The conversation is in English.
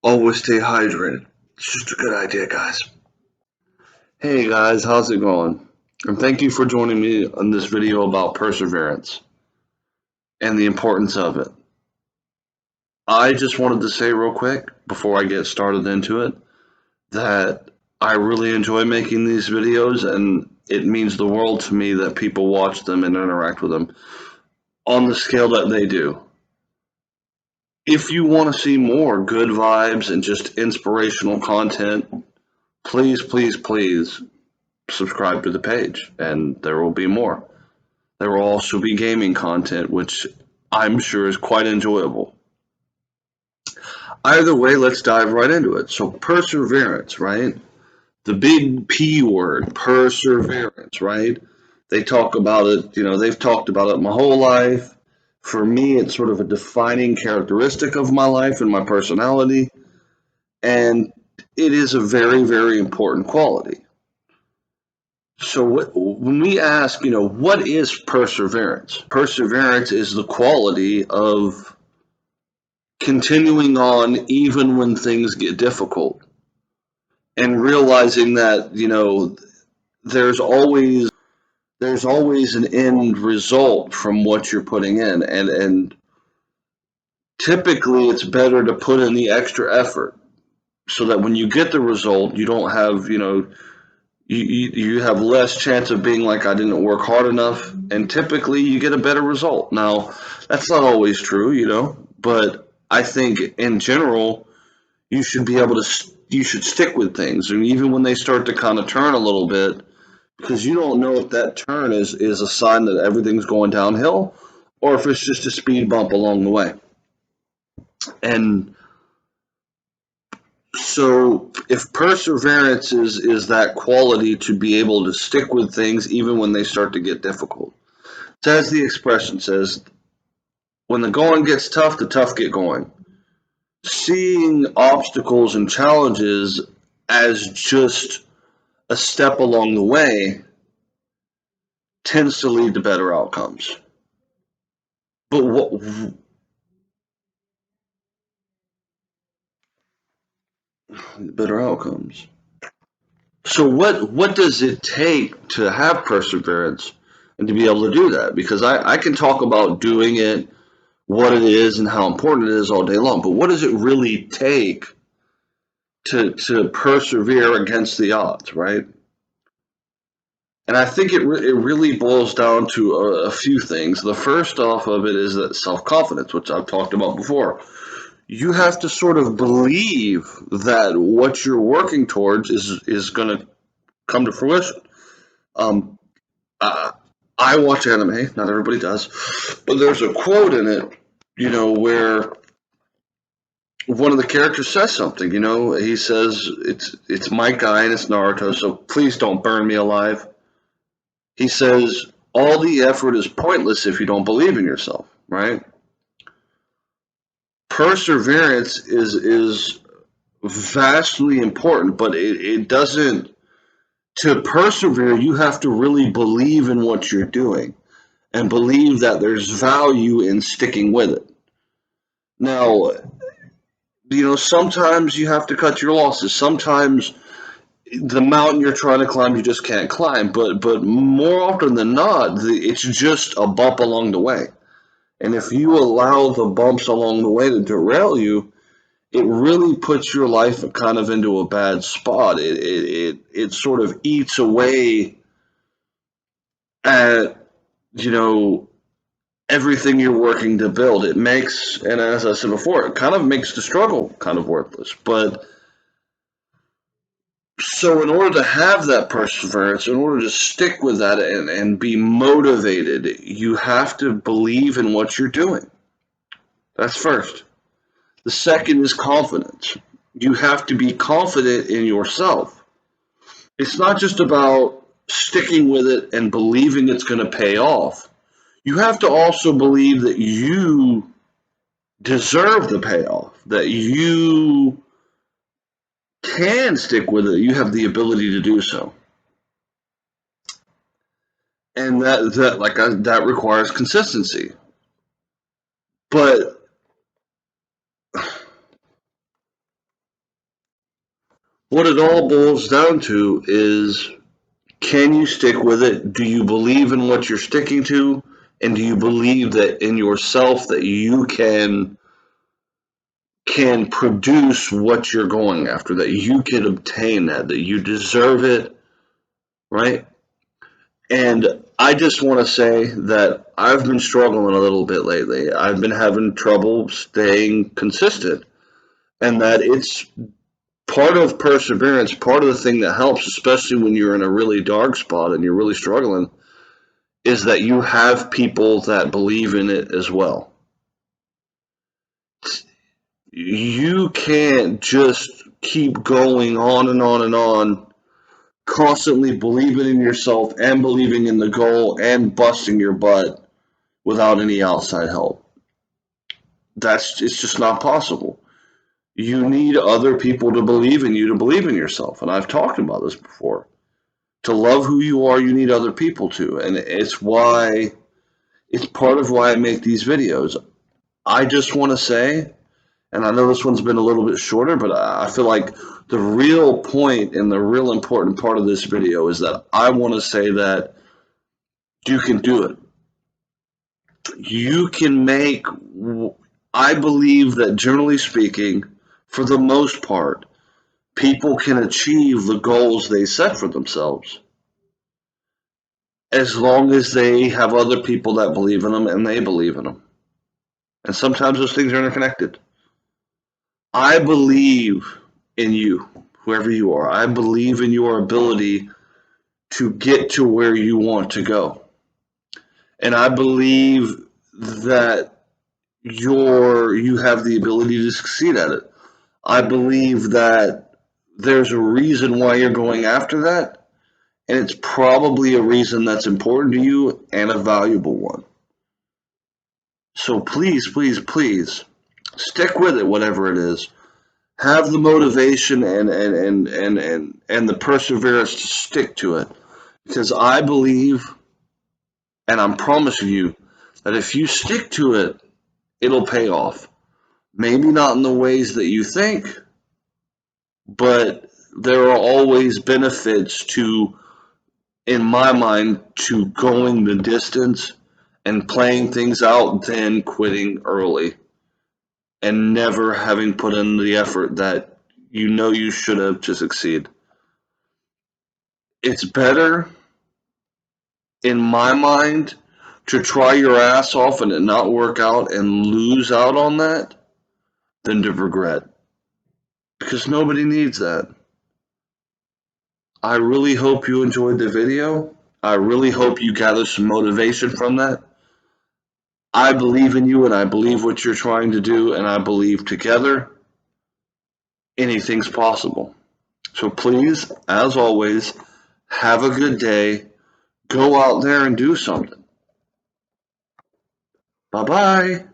Always stay hydrated. It's just a good idea, guys. Hey guys, how's it going? And thank you for joining me on this video about perseverance and the importance of it. I just wanted to say real quick before I get started into it that I really enjoy making these videos, and it means the world to me that people watch them and interact with them on the scale that they do. If you want to see more good vibes and just inspirational content, please subscribe to the page, and there will be more. There will also be gaming content, which I'm sure is quite enjoyable. Either way, let's dive right into it. So, perseverance, right? The big P word, perseverance, right? They talk about it, they've talked about it my whole life. For me, it's sort of a defining characteristic of my life and my personality, and it is a very important quality. So when we ask, what is perseverance? Perseverance is the quality of continuing on even when things get difficult and realizing that, there's always an end result from what you're putting in, and typically it's better to put in the extra effort so that when you get the result, you don't have, you have less chance of being like, I didn't work hard enough, and typically you get a better result. Now, that's not always true, but I think in general, you should stick with things, and even when they start to kind of turn a little bit, because you don't know if that turn is a sign that everything's going downhill, or if it's just a speed bump along the way. And so, if perseverance is that quality to be able to stick with things even when they start to get difficult, it's as the expression says, when the going gets tough, the tough get going. Seeing obstacles and challenges as just a step along the way tends to lead to better outcomes. But what better outcomes? So what does it take to have perseverance and to be able to do that? Because I can talk about doing it, what it is, and how important it is all day long. But what does it really take to persevere against the odds, right? And I think it really boils down to a few things. The first off of it is that self-confidence, which I've talked about before. You have to sort of believe that what you're working towards is going to come to fruition. Um, I, I watch anime, not everybody does, but there's a quote in it, where one of the characters says something. He says, "It's my guy and it's Naruto, so please don't burn me alive." He says, "All the effort is pointless if you don't believe in yourself." Right? Perseverance is vastly important, but it doesn't. To persevere, you have to really believe in what you're doing and believe that there's value in sticking with it. Now, sometimes you have to cut your losses. Sometimes the mountain you're trying to climb, you just can't climb. But more often than not, it's just a bump along the way. And if you allow the bumps along the way to derail you, it really puts your life kind of into a bad spot. It sort of eats away at, you know, everything you're working to build. It makes, and as I said before, it kind of makes the struggle kind of worthless. But so, in order to have that perseverance, in order to stick with that and be motivated, you have to believe in what you're doing. That's first. The second is confidence. You have to be confident in yourself. It's not just about sticking with it and believing it's going to pay off. You have to also believe that you deserve the payoff, that you can stick with it, you have the ability to do so. And that requires consistency. But what it all boils down to is, can you stick with it? Do you believe in what you're sticking to? And do you believe that in yourself that you can produce what you're going after, that you can obtain that you deserve it, right? And I just want to say that I've been struggling a little bit lately. I've been having trouble staying consistent, and that it's part of perseverance, part of the thing that helps, especially when you're in a really dark spot and you're really struggling, is that you have people that believe in it as well. You can't just keep going on and on and on, constantly believing in yourself and believing in the goal and busting your butt without any outside help. It's just not possible. You need other people to believe in you to believe in yourself. And I've talked about this before. To love who you are, you need other people to. And it's part of why I make these videos. I just want to say, and I know this one's been a little bit shorter, but I feel like the real point and the real important part of this video is that I want to say that you can do it. You can make, I believe that generally speaking, for the most part, people can achieve the goals they set for themselves as long as they have other people that believe in them and they believe in them. And sometimes those things are interconnected. I believe in you, whoever you are. I believe in your ability to get to where you want to go. And I believe that you have the ability to succeed at it. I believe that there's a reason why you're going after that, and it's probably a reason that's important to you and a valuable one. So please, please, please stick with it, whatever it is. Have the motivation and the perseverance to stick to it. Because I believe, and I'm promising you, that if you stick to it, it'll pay off. Maybe not in the ways that you think, but there are always benefits to, in my mind, to going the distance and playing things out than quitting early and never having put in the effort that you know you should have to succeed. It's better, in my mind, to try your ass off and it not work out and lose out on that than to regret. Because nobody needs that. I really hope you enjoyed the video. I really hope you gather some motivation from that. I believe in you and I believe what you're trying to do, and I believe together anything's possible. So please, as always, have a good day. Go out there and do something. Bye bye.